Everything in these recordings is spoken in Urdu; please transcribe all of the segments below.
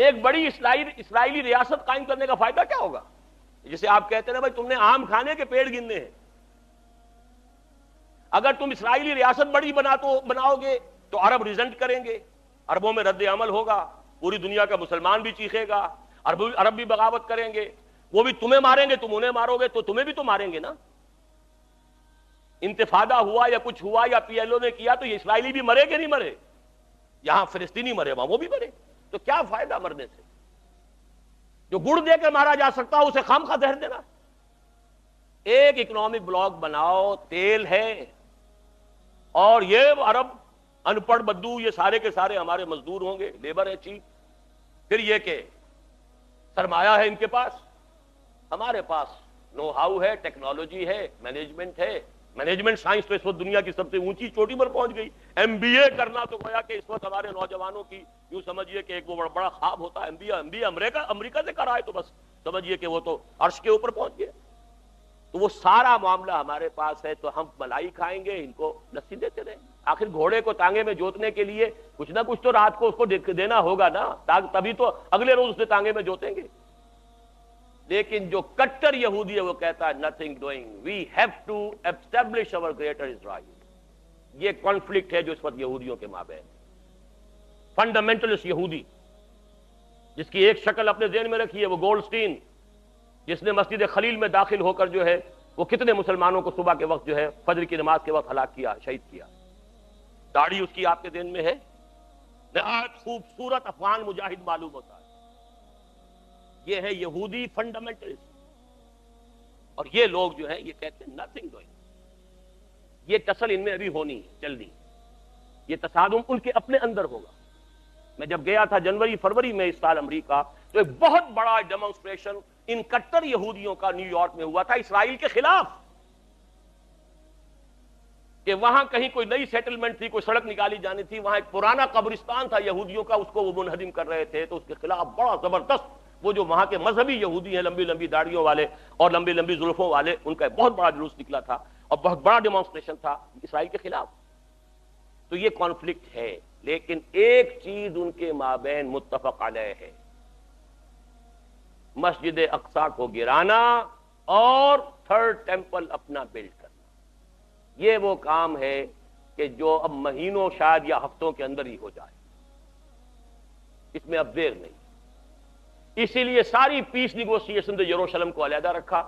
ایک بڑی اسرائیلی ریاست قائم کرنے کا فائدہ کیا ہوگا؟ جسے آپ کہتے ہیں بھائی تم نے آم کھانے کے پیڑ گننے ہیں. اگر تم اسرائیلی ریاست بڑی بناؤ گے تو عرب ریزنٹ کریں گے، عربوں میں رد عمل ہوگا، پوری دنیا کا مسلمان بھی چیخے گا، عرب بھی بغاوت کریں گے، وہ بھی تمہیں ماریں گے، تم انہیں مارو گے تو تمہیں بھی تو ماریں گے نا. انتفاضہ ہوا یا کچھ ہوا یا پی ایل او نے کیا تو یہ اسرائیلی بھی مرے کہ نہیں مرے؟ یہاں فلسطینی مرے وہاں وہ بھی مرے، تو کیا فائدہ مرنے سے؟ جو گڑ دے کر مارا جا سکتا ہو اسے خام خواہ زہر دینا. ایک اکنامک بلاک بناؤ، تیل ہے، اور یہ عرب ان پڑھ بدو یہ سارے کے سارے ہمارے مزدور ہوں گے، لیبر ہے چیپ. پھر یہ کہ سرمایہ ہے ان کے پاس، ہمارے پاس نو ہاؤ ہے، ٹیکنالوجی ہے، مینجمنٹ ہے. مینجمنٹ سائنس تو اس وقت دنیا کی سب سے اونچی چوٹی پر پہنچ گئی. ایم بی اے کرنا تو گویا کہ اس وقت ہمارے نوجوانوں کی یوں سمجھیے کہ ایک وہ بڑا خواب ہوتا ہے. ایم بی اے امریکہ سے کرا ہے تو بس سمجھیے کہ وہ تو عرش کے اوپر پہنچ گئے. تو وہ سارا معاملہ ہمارے پاس ہے، تو ہم ملائی کھائیں گے، ان کو لسی دیتے رہیں. آخر گھوڑے کو تانگے میں جوتنے کے لیے کچھ نہ کچھ تو رات کو اس کو دینا ہوگا نا، تبھی تو اگلے روز اسے تانگے میں جوتیں گے. لیکن جو کٹر یہودی ہے وہ کہتا ہے nothing doing, we have to establish our greater Israel. یہ کانفلکٹ ہے جو اس وقت یہودیوں کے مابین. فنڈامنٹلسٹ یہودی جس کی ایک شکل اپنے ذہن میں رکھی ہے، وہ گولڈسٹین، جس نے مسجد خلیل میں داخل ہو کر جو ہے وہ کتنے مسلمانوں کو صبح کے وقت جو ہے فجر کی نماز کے وقت ہلاک کیا، شہید کیا. داڑھی اس کی آپ کے ذہن میں ہے. نہایت خوبصورت افغان مجاہد معلوم ہوتا ہے. یہ ہے یہودی فنڈامنٹلسٹ. اور یہ لوگ جو ہیں یہ کہتے ہیں nothing doing. یہ ٹسل ان میں ابھی ہونی ہے، چلنی. یہ تصادم ان کے اپنے اندر ہوگا. میں جب گیا تھا جنوری فروری میں اس سال امریکہ، تو ایک بہت بڑا ڈیمونسٹریشن ان کٹر یہودیوں کا نیو یارک میں ہوا تھا اسرائیل کے خلاف، کہ وہاں کہیں کوئی نئی سیٹلمنٹ تھی، کوئی سڑک نکالی جانی تھی، وہاں ایک پرانا قبرستان تھا یہودیوں کا، اس کو وہ منہدم کر رہے تھے. تو اس کے خلاف بڑا زبردست وہ جو وہاں کے مذہبی یہودی ہیں، لمبی لمبی داڑھیوں والے اور لمبی لمبی زلفوں والے، ان کا بہت بڑا جلوس نکلا تھا اور بہت بڑا ڈیمونسٹریشن تھا اسرائیل کے خلاف. تو یہ کانفلکٹ ہے، لیکن ایک چیز ان کے مابین متفق علیہ ہے، مسجد اقصی کو گرانا اور تھرڈ ٹیمپل اپنا بلڈ کرنا. یہ وہ کام ہے کہ جو اب مہینوں شاید یا ہفتوں کے اندر ہی ہو جائے، اس میں اب دیر نہیں. اسی لیے ساری پیس نیگوسیشن نے یروشلم کو علیحدہ رکھا،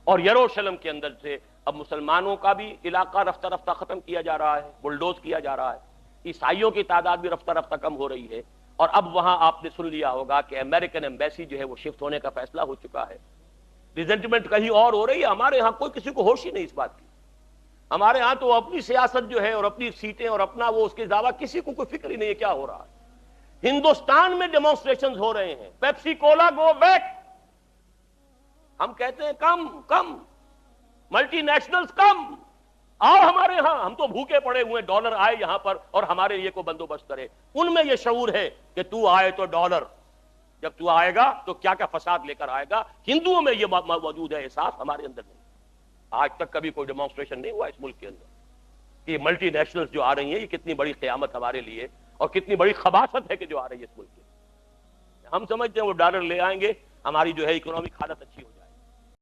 اور یروشلم کے اندر سے اب مسلمانوں کا بھی علاقہ رفتہ رفتہ ختم کیا جا رہا ہے، بلڈوز کیا جا رہا ہے. عیسائیوں کی تعداد بھی رفتہ رفتہ کم ہو رہی ہے. اور اب وہاں آپ نے سن لیا ہوگا کہ امریکن ایمبیسی جو ہے وہ شفٹ ہونے کا فیصلہ ہو چکا ہے. ریزنٹمنٹ کہیں اور ہو رہی ہے، ہمارے ہاں کوئی کسی کو ہوش ہی نہیں اس بات کی. ہمارے ہاں تو اپنی سیاست جو ہے اور اپنی سیٹیں اور اپنا وہ اس کے علاوہ کسی کو کوئی فکر ہی نہیں ہے کیا ہو رہا ہے. ہندوستان میں ڈیمونسٹریشنز ہو رہے ہیں، پیپسی کولا گو بیک. ہم کہتے ہیں کم کم، ملٹی نیشنلز کم، آؤ ہمارے ہاں، ہم تو بھوکے پڑے ہوئے، ڈالر آئے یہاں پر اور ہمارے لیے کو بندوبست کرے. ان میں یہ شعور ہے کہ تو آئے تو ڈالر، جب تو آئے گا تو کیا کیا فساد لے کر آئے گا. ہندوؤں میں یہ موجود ہے احساس، ہمارے اندر نہیں. آج تک کبھی کوئی ڈیمونسٹریشن نہیں ہوا اس ملک کے اندر کہ یہ ملٹی نیشنلز جو آ رہی ہیں یہ کتنی بڑی قیامت ہمارے لیے اور کتنی بڑی خباثت ہے کہ جو آ رہی ہے اس ملک کے. ہم سمجھتے ہیں وہ ڈالر لے آئیں گے، ہماری جو ہے اکنامک حالت اچھی ہو جائے.